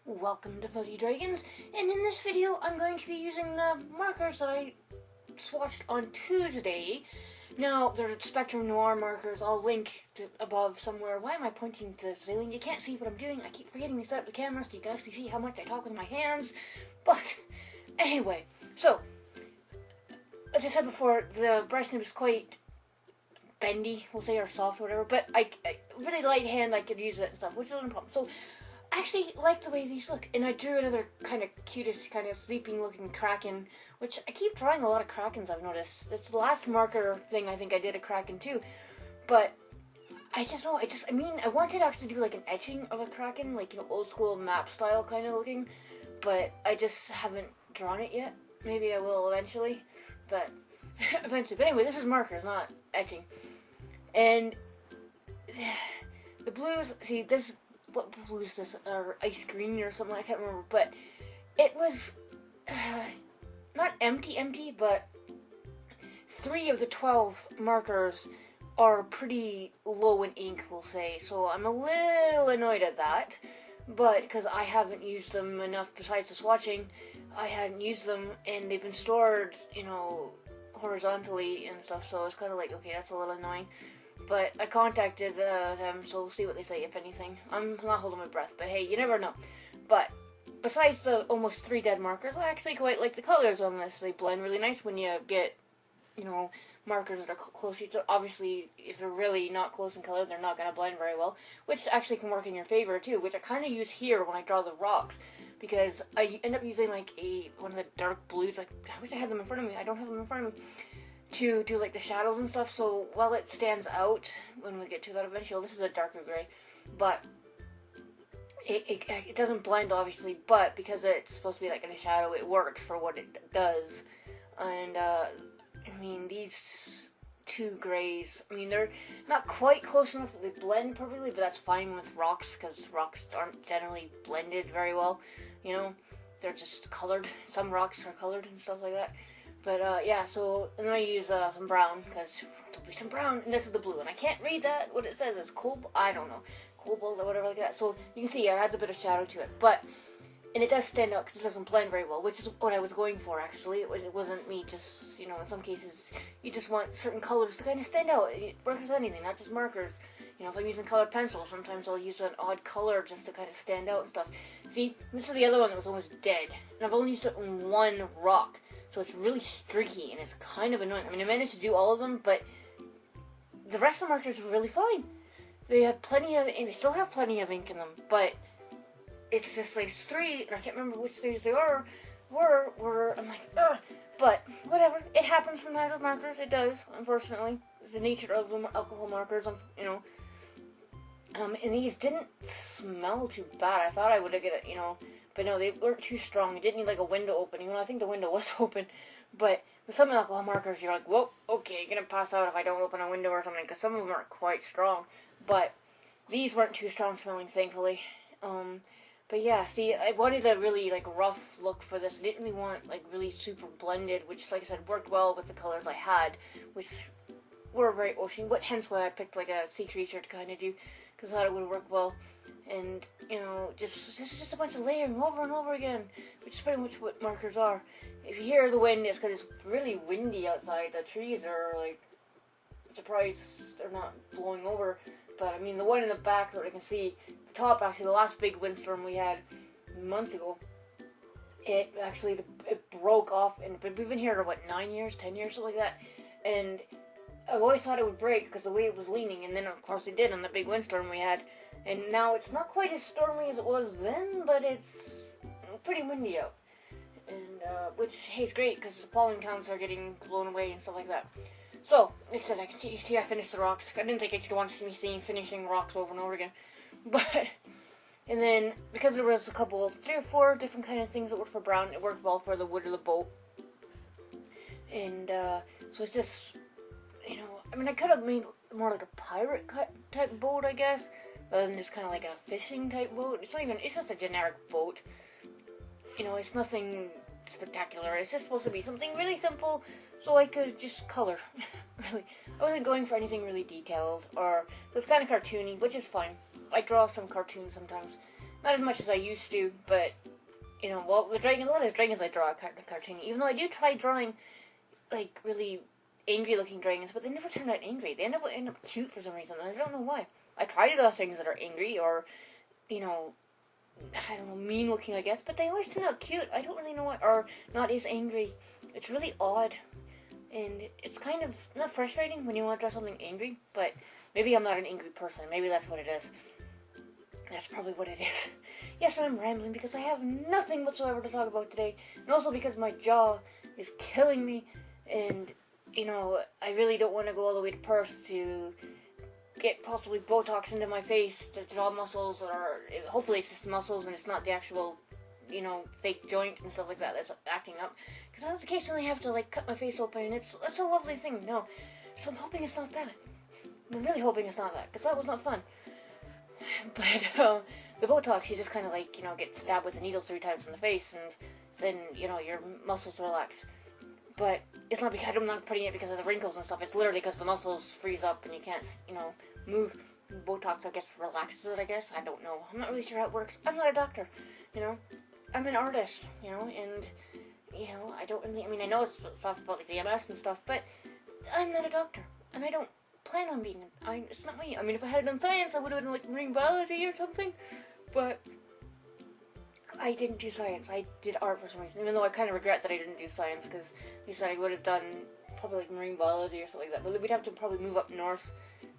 Welcome to Fuzzy Dragons, and in this video I'm going to be using the markers that I swatched on Tuesday. Now, they're Spectrum Noir markers. I'll link to above somewhere. Why am I pointing to this ceiling? You can't see what I'm doing. I keep forgetting to set up the camera so you guys can see how much I talk with my hands. But, anyway, so, as I said before, the brush nib is quite bendy, we'll say, or soft or whatever, but I really light hand, I could use it and stuff, which isn't a problem. So, I actually like the way these look, and I drew another kind of cutest, kind of sleeping looking kraken, which I keep drawing a lot of krakens, I've noticed. It's the last marker thing I think I did a kraken too, but I wanted to actually do like an etching of a kraken, like, you know, old school map style kind of looking, but I just haven't drawn it yet. Maybe I will eventually, but eventually. But anyway, this is markers, not etching. And the blues, see this, what blue is this, or ice green or something, I can't remember, but it was not empty, but 3 of the 12 markers are pretty low in ink, we'll say, so I'm a little annoyed at that, but because I haven't used them enough besides the swatching, I hadn't used them, and they've been stored, you know, horizontally and stuff, so it's kind of like, okay, that's a little annoying. But I contacted them, so we'll see what they say, if anything. I'm not holding my breath, but hey, you never know. But besides the almost 3 dead markers, I actually quite like the colors on this. They blend really nice when you get, you know, markers that are close to each other. Obviously, if they're really not close in color, they're not going to blend very well, which actually can work in your favor too, which I kind of use here when I draw the rocks, because I end up using like one of the dark blues. Like, I wish I had them in front of me. I don't have them in front of me. To do like the shadows and stuff, so while it stands out when we get to that eventually, this is a darker gray, but it doesn't blend obviously, but because it's supposed to be like in a shadow, it works for what it does. And I mean, these 2 grays, I mean, they're not quite close enough that they blend perfectly, but that's fine with rocks, because rocks aren't generally blended very well, you know, they're just colored. Some rocks are colored and stuff like that. But, yeah, so, and then I use some brown, because there'll be some brown, and this is the blue, and I can't read that, what it says, it's cobalt, I don't know, cobalt or whatever like that, so you can see it adds a bit of shadow to it, but, and it does stand out, because it doesn't blend very well, which is what I was going for, actually. It wasn't me just, you know, in some cases, you just want certain colors to kind of stand out. It works with anything, not just markers. You know, if I'm using colored pencil, sometimes I'll use an odd color just to kind of stand out and stuff. See, this is the other one that was almost dead, and I've only used it on 1 rock. So it's really streaky, and it's kind of annoying. I mean, I managed to do all of them, but the rest of the markers were really fine. They had plenty of, and they still have plenty of ink in them, but it's just like 3, and I can't remember which 3s they were, I'm like, ugh. But, whatever, it happens sometimes with markers, it does, unfortunately. It's the nature of them, alcohol markers, you know. And these didn't smell too bad. I thought I would have get it, you know, but no, they weren't too strong. It didn't need like a window opening. Well, I think the window was open, but with some alcohol markers, you're like, whoa, okay, you're gonna pass out if I don't open a window or something, because some of them aren't quite strong. But these weren't too strong smelling, thankfully. But yeah, see, I wanted a really like rough look for this. I didn't really want like really super blended, which, like I said, worked well with the colors I had, which were very ocean. But hence why I picked like a sea creature to kind of do, because I thought it would work well. And, you know, this is just a bunch of layering over and over again, which is pretty much what markers are. If you hear the wind, it's because it's really windy outside. The trees are, like, surprised they're not blowing over. But, I mean, the one in the back that I can see, the top, actually, the last big windstorm we had months ago, it broke off. And we've been here for, what, 9 years, 10 years, something like that. And I always thought it would break because the way it was leaning. And then, of course, it did on the big windstorm we had. And now it's not quite as stormy as it was then, but it's pretty windy out. And, which, hey, is great, because the pollen counts are getting blown away and stuff like that. So, like I said, you see I finished the rocks. I didn't think you'd want to see me finishing rocks over and over again. But, and then, because there was a couple of 3 or 4 different kind of things that worked for brown, it worked well for the wood of the boat. And, so it's just, you know, I mean, I could have made more like a pirate type boat, I guess, rather than just kind of like a fishing type boat. It's just a generic boat. You know, it's nothing spectacular. It's just supposed to be something really simple, so I could just color. Really, I wasn't going for anything really detailed, or it was kind of cartoony, which is fine. I draw some cartoons sometimes, Not as much as I used to, but, you know, well, a lot of dragons I draw are kind of cartoony. Even though I do try drawing, like, really angry-looking dragons, but they never turn out angry. They end up cute for some reason, and I don't know why. I try to draw things that are angry, or, you know, I don't know, mean-looking, I guess, but they always turn out cute. I don't really know why, or not as angry. It's really odd, and it's kind of, not frustrating when you want to draw something angry, but maybe I'm not an angry person. Maybe that's what it is. That's probably what it is. Yes, I'm rambling because I have nothing whatsoever to talk about today, and also because my jaw is killing me, and, you know, I really don't want to go all the way to Perth to get possibly Botox into my face to draw muscles, or hopefully it's just muscles and it's not the actual, you know, fake joint and stuff like that that's acting up. Because I occasionally have to, like, cut my face open, and it's a lovely thing, no. So I'm hoping it's not that. I'm really hoping it's not that, because that was not fun. But, the Botox, you just kind of, like, you know, get stabbed with a needle 3 times in the face, and then, you know, your muscles relax. But it's not because I'm not putting it because of the wrinkles and stuff. It's literally because the muscles freeze up and you can't, you know, move. Botox, I guess, relaxes it, I guess. I don't know. I'm not really sure how it works. I'm not a doctor, you know. I'm an artist, you know, and, you know, I don't really, I mean, I know it's stuff about, like, the MS and stuff, but I'm not a doctor, and I don't plan on being, it's not me. I mean, if I had done science, I would have done, like, marine biology or something, but I didn't do science. I did art for some reason, even though I kind of regret that I didn't do science, because he said I would have done probably, like, marine biology or something like that, but we'd have to probably move up north,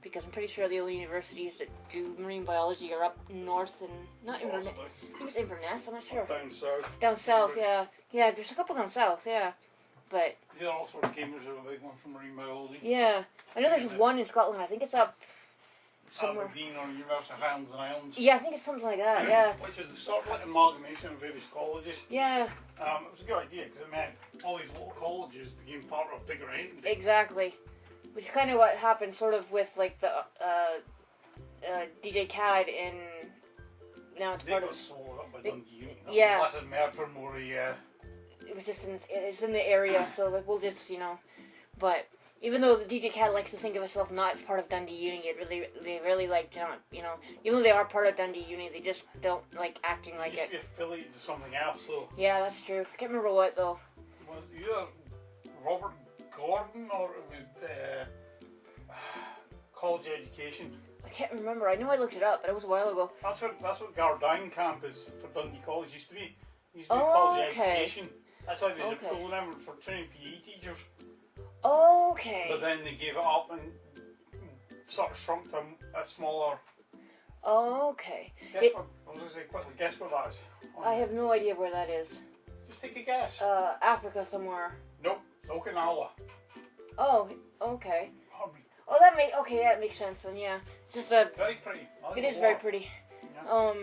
because I'm pretty sure the only universities that do marine biology are up north and not Inverness. I think it's Inverness, I'm not sure. Down south. Down south, yeah. Yeah, there's a couple down south, yeah. But Yeah, all sorts of Cambridge are a big one for marine biology. yeah. I know there's one in Scotland, I think it's up somewhere. Aberdeen or University of Highlands and Islands. Yeah, I think it's something like that, yeah. Which is sort of like an amalgamation of various colleges. Yeah, It was a good idea because it meant all these little colleges became part of a bigger entity. exactly. Which is kind of what happened sort of with, like, the DJ CAD in... Now it's They part got of... swallowed up by Dundee Union. yeah. That's a merger more It was just it's in the area, so, like, we'll just, you know... But even though the DJ CAD likes to think of itself not as part of Dundee Union, they really like to not, you know... Even though they are part of Dundee Union, they just don't like acting like used it. to be affiliated to something else, so... Yeah, that's true. I can't remember what, though. Was it either Robert Gordon or it was college education? I can't remember. I know I looked it up, but it was a while ago. That's what Gardyne campus for Dundee College used to be. It used to be Oh, college okay. education. That's why they did Okay. a pool number for training PE teachers. Okay. But then they gave it up and sort of shrunk to a smaller. Okay. Guess what? I was going to say quickly. Guess where that is? I have no idea where that is. Just take a guess. Africa somewhere. Nope. It's Okinawa. Oh, okay. Hurry. Oh, that makes sense then. Yeah, it's just a. Very pretty. I like It the is very water. pretty. Yeah.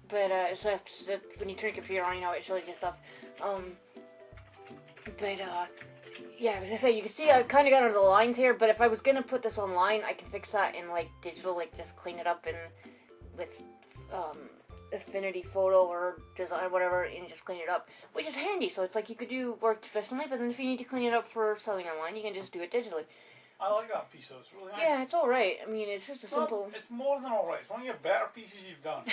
But it's just that when you turn your computer on, you know, it shows you stuff. Yeah, I was gonna say, you can see I kind of got under the lines here, but if I was gonna put this online, I can fix that in, like, digital, like, just clean it up in, with, Affinity Photo or design, whatever, and just clean it up, which is handy, so it's like you could do work traditionally, but then if you need to clean it up for selling online, you can just do it digitally. I like that piece though. It's really nice. Yeah, it's alright. I mean, it's just a simple... It's more than alright. It's one of your better pieces you've done.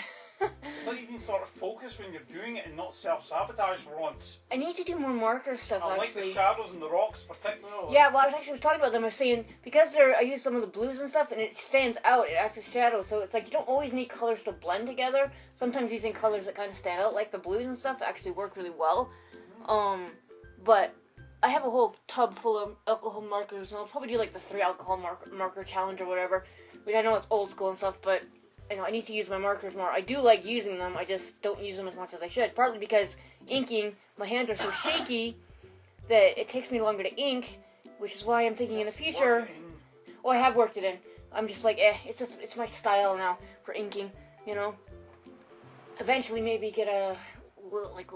It's like you can sort of focus when you're doing it and not self-sabotage for once. I need to do more marker stuff, I like actually. the shadows and the rocks particularly. Yeah, well, I was talking about them. I was saying, because I use some of the blues and stuff, and it stands out, it adds a shadow, so it's like you don't always need colors to blend together. Sometimes using colors that kind of stand out, like the blues and stuff, actually work really well. But I have a whole tub full of alcohol markers, and I'll probably do, like, the 3 alcohol marker challenge or whatever. Which I know it's old school and stuff, but, you know, I need to use my markers more. I do like using them, I just don't use them as much as I should. Partly because inking, my hands are so shaky that it takes me longer to ink, which is why I'm thinking in the future... Well, I have worked it in. I'm just like, it's my style now for inking, you know? Eventually maybe get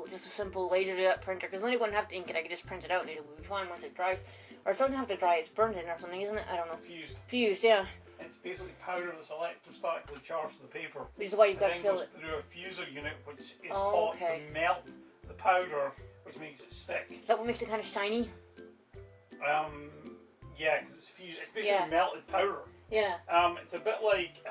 just a simple laser jet printer, because then I wouldn't have to ink it, I could just print it out and it will be fine once it dries. Or it doesn't have to dry, it's burnt in or something, isn't it? I don't know. Fused, yeah. It's basically powder that's electrostatically charged to the paper. Which is why you've got to then fill goes it. through a fuser unit, which is hot to melt the powder, which makes it stick. Is that what makes it kind of shiny? Yeah, because it's fused. It's basically melted powder. Yeah. It's a bit like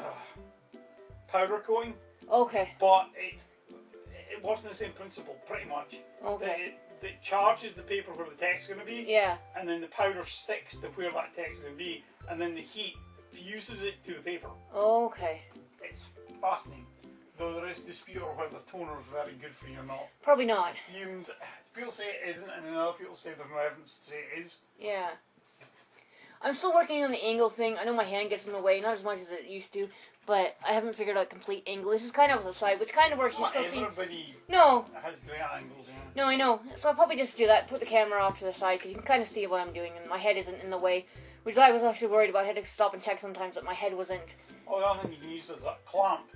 powder coating. Okay. But it works on the same principle, pretty much. Okay. It charges the paper where the text is going to be, Yeah. and then the powder sticks to where that text is going to be, and then the heat fuses it to the paper. Okay. It's fascinating. Though there is dispute over whether toner is very good for you or not. Probably not. Fumes, people say it isn't, and then other people say there's no evidence to say it is. Yeah. I'm still working on the angle thing. I know my hand gets in the way, not as much as it used to, but I haven't figured out complete angle. This is kind of the side, which kind of works. You Not still see. everybody No. has great angles, yeah. No, I know. So I'll probably just do that. Put the camera off to the side because you can kind of see what I'm doing, and my head isn't in the way. Which I was actually worried about. I had to stop and check sometimes that my head wasn't. Oh, the other thing you can use is that clamp.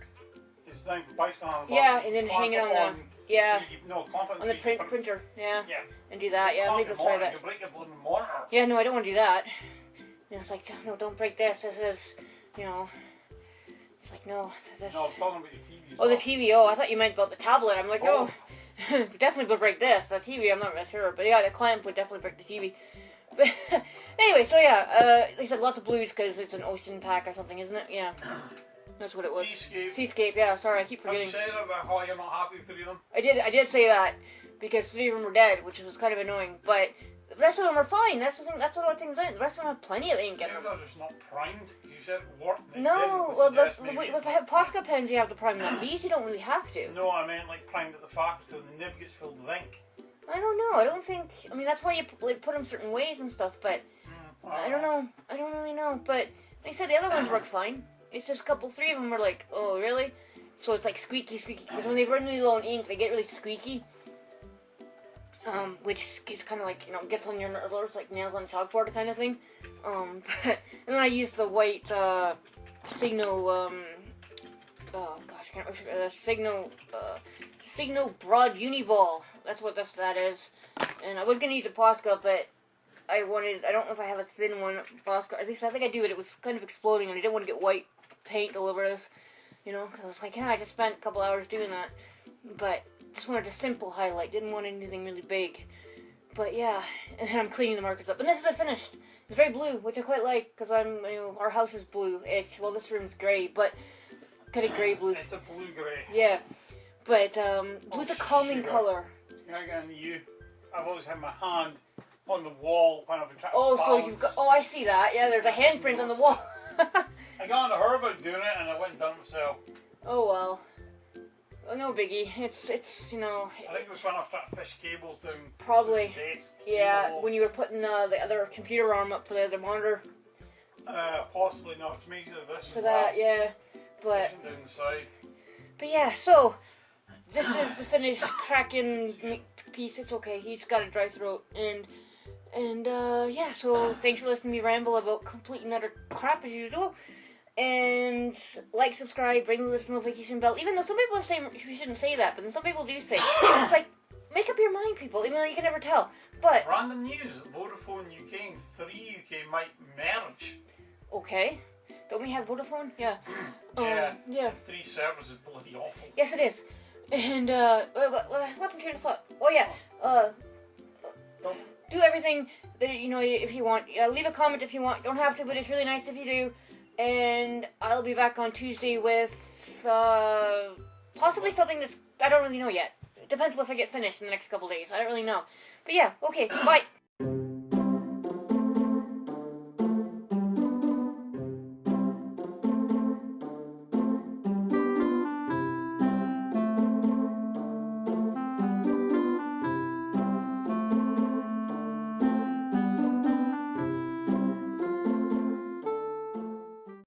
It's the thing for bicycle handlebars. Yeah, and then hang it on the. Yeah. No, clamp it On the printer. Yeah. Yeah. And do that. Yeah, Clamp maybe your I'll try monitor, that. you'll break your blooming monitor. Yeah, no, I don't want to do that. And it's like, no, don't break this. This is, you know. It's like, no, this. No, I'm talking about your TV. Oh, the TV. Oh, I thought you meant about the tablet. I'm like, Oh. no. Definitely would break this. The TV, I'm not really sure. But yeah, the clamp would definitely break the TV. But anyway, so yeah, they said lots of blues because it's an ocean pack or something, isn't it? Yeah. That's what it was. Seascape. Seascape, yeah, sorry, I keep Have you forgetting. said about how you're not happy with three of them? I did say that because 3 of them were dead, which was kind of annoying. But the rest of them are fine. That's the thing. That's what I think. The rest of them have plenty of ink in Maybe them. they're just not primed. You said it worked. And it No, didn't, well, which suggests maybe if I have Posca pens, you have to prime them. These you don't really have to. No, I meant like primed at the fact so the nib gets filled with ink. I don't know. I don't think. I mean, that's why you like put them certain ways and stuff. But I don't know. I don't really know. But like I said, the other ones work fine. It's just 3 of them were like, oh, really? So it's like squeaky. Because when they run really low on ink, they get really squeaky. Which is kind of like, you know, gets on your nerves, like nails on chalkboard kind of thing. And then I use the white, Signo, oh gosh, I can't remember, Signo Broad Uniball. That's what that is. And I was going to use a Posca, but I don't know if I have a thin one, Posca. At least I think I do, but it was kind of exploding, and I didn't want to get white paint all over this, you know, because I was like, yeah, I just spent a couple hours doing that. But just wanted a simple highlight, didn't want anything really big. But yeah, and then I'm cleaning the markers up. And this is finished. It's very blue, which I quite like, because our house is blue-ish. Well, this room's grey, but kind of grey-blue. It's a blue-grey. Yeah, but blue's a calming sugar. colour. You're getting you. I've always had my hand on the wall when I've been trying Oh, to so you've got, I see that. Yeah, there's a handprint on the wall. I got on to her about doing it and I went and done it myself. Oh, well. Oh, no biggie. It's you know... I think it was when I was trying to fish cables down Probably. the desk. Yeah, Cable. when you were putting the other computer arm up for the other monitor. Possibly not. To me, this For that, yeah. But down the side. yeah, so this is the finished Kraken piece. It's okay. He's got a dry throat, and yeah. So thanks for listening to me ramble about complete and utter crap as usual. And like, subscribe, ring the list notification bell. Even though some people are saying you shouldn't say that, but then some people do say it's like make up your mind, people. Even though you can never tell. But Random news: Vodafone UK and 3 UK might merge. okay, don't we have Vodafone? Yeah. Yeah. Yeah. 3 service is bloody awful. Yes, it is. And what's my train of thought? Oh yeah. Do everything that if you want. Leave a comment if you want. You don't have to, but it's really nice if you do. And I'll be back on Tuesday with possibly something that's I don't really know yet. It depends if I get finished in the next couple days. I don't really know. But yeah, okay. Bye.